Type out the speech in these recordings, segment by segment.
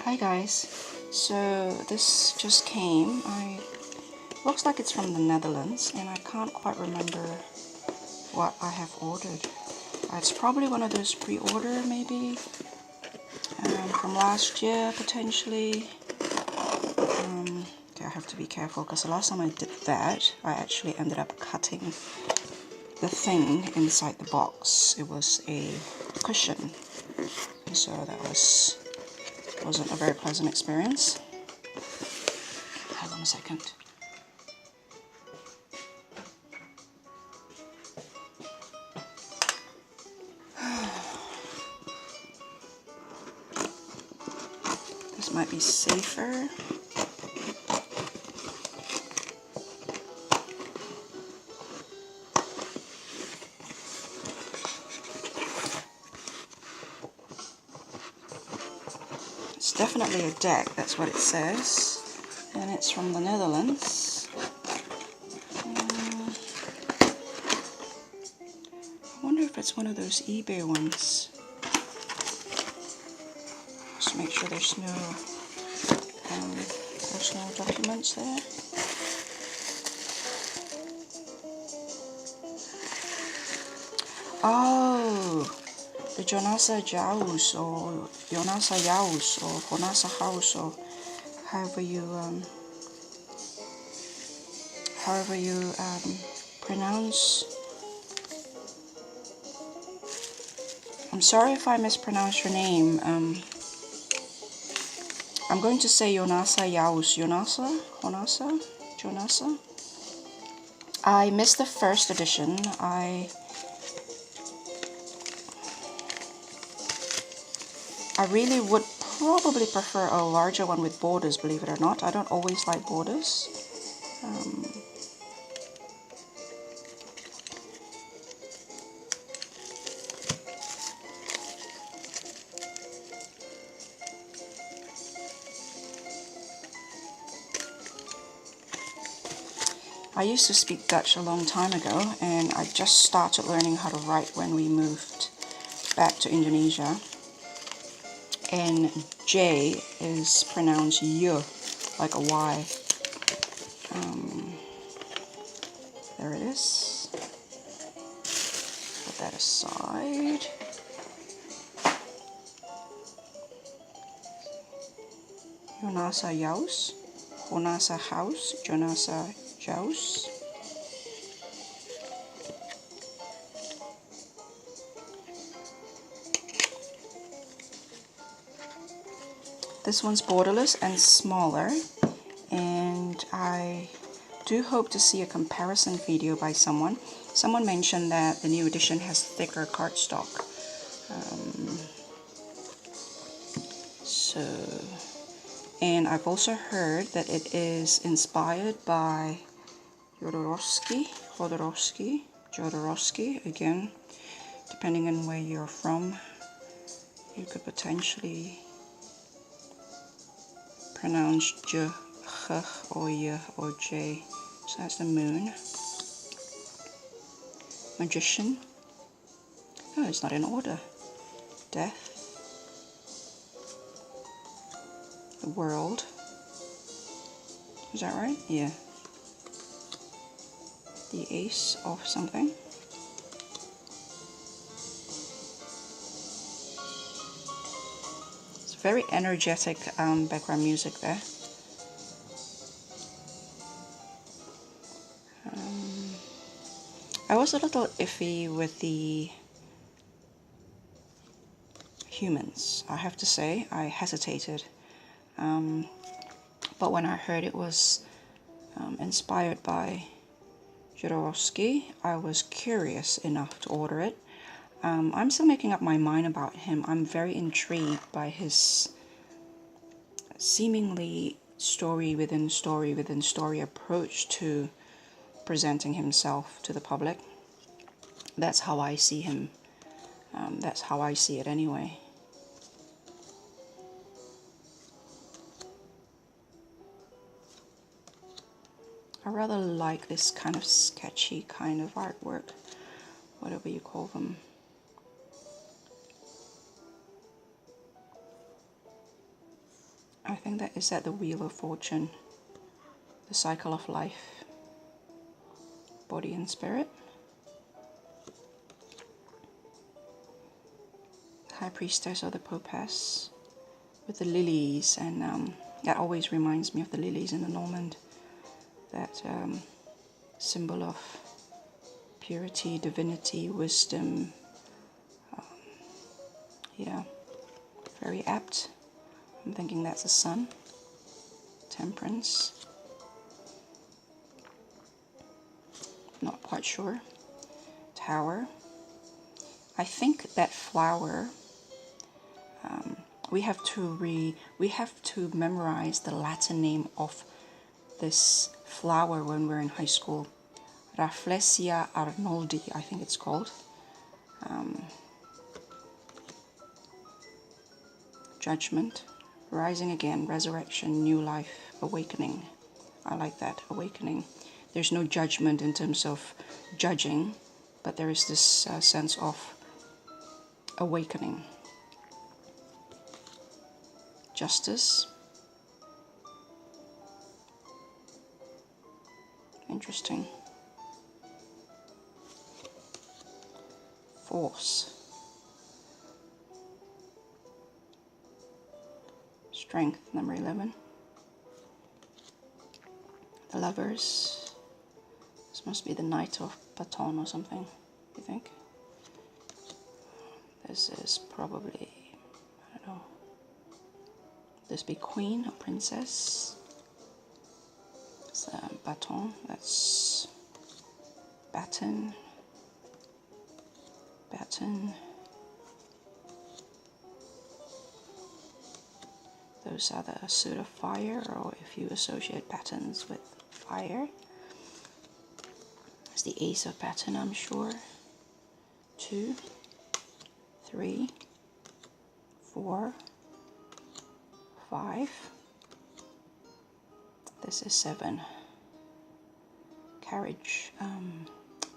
Hi guys, so this just came. Looks like it's from the Netherlands and I can't quite remember what I have ordered. It's probably one of those pre-order maybe from last year potentially. Okay, I have to be careful because the last time I did that I actually ended up cutting the thing inside the box. It was a cushion, so that wasn't a very pleasant experience. Hold on a second. This might be safer. It's definitely a deck, that's what it says, and it's from the Netherlands. I wonder if it's one of those eBay ones. Just make sure there's no personal documents there. Oh, the Jonasa Jaus or Jonasa Jaus or Jonasa Jaus or however you pronounce. I'm sorry if I mispronounce your name. I'm going to say Jonasa Jaus. Jonasa. I missed the first edition. I really would probably prefer a larger one with borders, believe it or not. I don't always like borders. I used to speak Dutch a long time ago, and I just started learning how to write when we moved back to Indonesia. And J is pronounced Y, like a Y. There it is. Put that aside. Jonasa Jaus, Jonasa Jaus, Jonasa Jaus. This one's borderless and smaller, and I do hope to see a comparison video by someone. Someone mentioned that the new edition has thicker cardstock. And I've also heard that it is inspired by Jodorowsky, again, depending on where you're from, you could potentially pronounce J, H, or Y, or J. So that's the moon. Magician. Oh, it's not in order. Death. The world. Is that right? Yeah. The ace of something. It's very energetic background music there. I was a little iffy with the humans, I have to say. I hesitated. But when I heard it was inspired by Jodorowsky, I was curious enough to order it. I'm still making up my mind about him. I'm very intrigued by his seemingly story within story within story approach to presenting himself to the public. That's how I see him. That's how I see it anyway. I rather like this kind of sketchy kind of artwork, whatever you call them. I think that is at the Wheel of Fortune, the cycle of life, body and spirit. High Priestess of the Popes with the lilies, and that always reminds me of the lilies in the Normand, that symbol of purity, divinity, wisdom. Yeah, very apt. I'm thinking that's the sun. Temperance. Not quite sure. Tower. I think that flower, we have to memorize the Latin name of this flower when we're in high school. Rafflesia arnoldi, I think it's called. Judgment, rising again, resurrection, new life, awakening. I like that, awakening. There's no judgment in terms of judging, but there is this sense of awakening. Justice. Interesting. Force. Strength, number 11. The Lovers. This must be the Knight of Baton or something, you think? This is probably, I don't know. This be Queen or Princess. It's a baton, that's baton. Baton. Those are the suit of fire, or if you associate batons with fire. It's the Ace of Baton, I'm sure. 2, 3, 4, 5. This is 7. Carriage,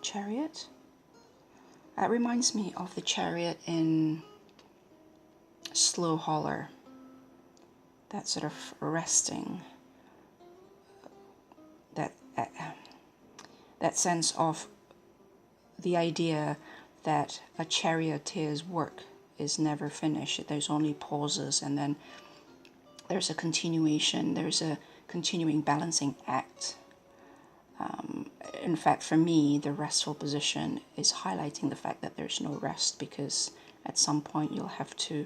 chariot. That reminds me of the chariot in Slow Holler. That sort of resting, that sense of the idea that a charioteer's work is never finished. There's only pauses, and then there's a continuation, there's a continuing balancing act. In fact, for me, the restful position is highlighting the fact that there's no rest, because at some point you'll have to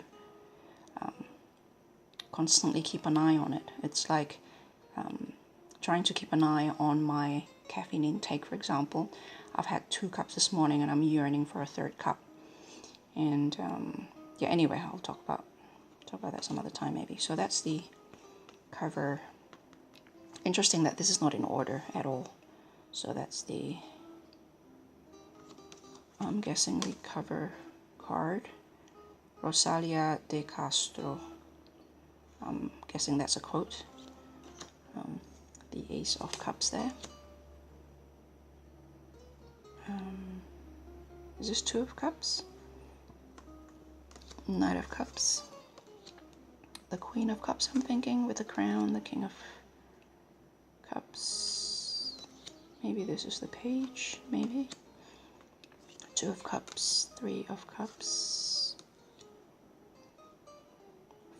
constantly keep an eye on it. It's like trying to keep an eye on my caffeine intake, for example. I've had 2 cups this morning and I'm yearning for a 3rd cup. And yeah, anyway, I'll talk about that some other time maybe. So that's the cover. Interesting that this is not in order at all. So that's the, I'm guessing, the cover card. Rosalia de Castro. I'm guessing that's a quote. The Ace of Cups there. Is this 2 of Cups? Knight of Cups. The Queen of Cups, I'm thinking, with the crown, the King of Cups. Maybe this is the Page, maybe. 2 of Cups, 3 of Cups,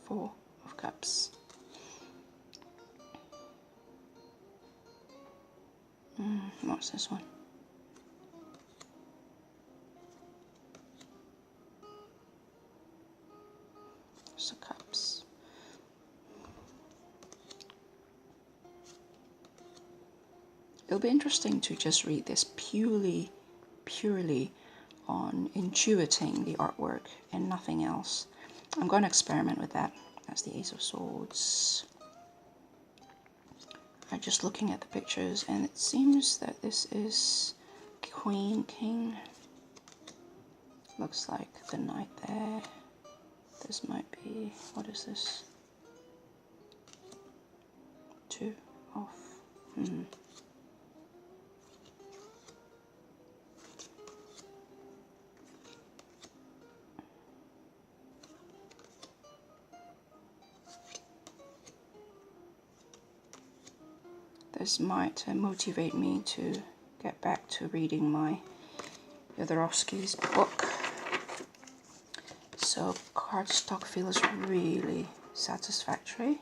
4 of Cups. What's this one? It's the Cups. It'll be interesting to just read this purely on intuiting the artwork and nothing else. I'm going to experiment with that. That's the Ace of Swords. I'm just looking at the pictures, and it seems that this is Queen, King. Looks like the Knight there. This might be, what is this? 2 off. this might motivate me to get back to reading my Jodorowsky's book. So cardstock feels really satisfactory,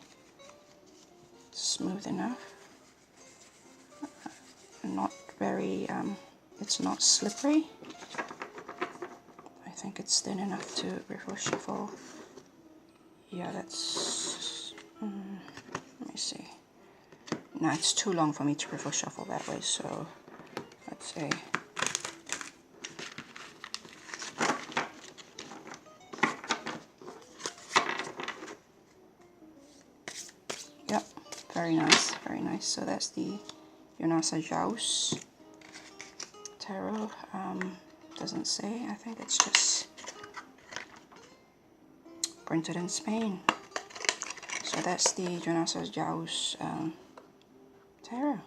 smooth enough, not very, it's not slippery. I think it's thin enough to reverse shuffle. Yeah, that's, let me see. No, it's too long for me to reverse shuffle that way, so let's say, yep, very nice, very nice. So that's the Jonasa Jaus Tarot. Doesn't say, I think it's just printed in Spain. So that's the Jonasa Jaus Tarot.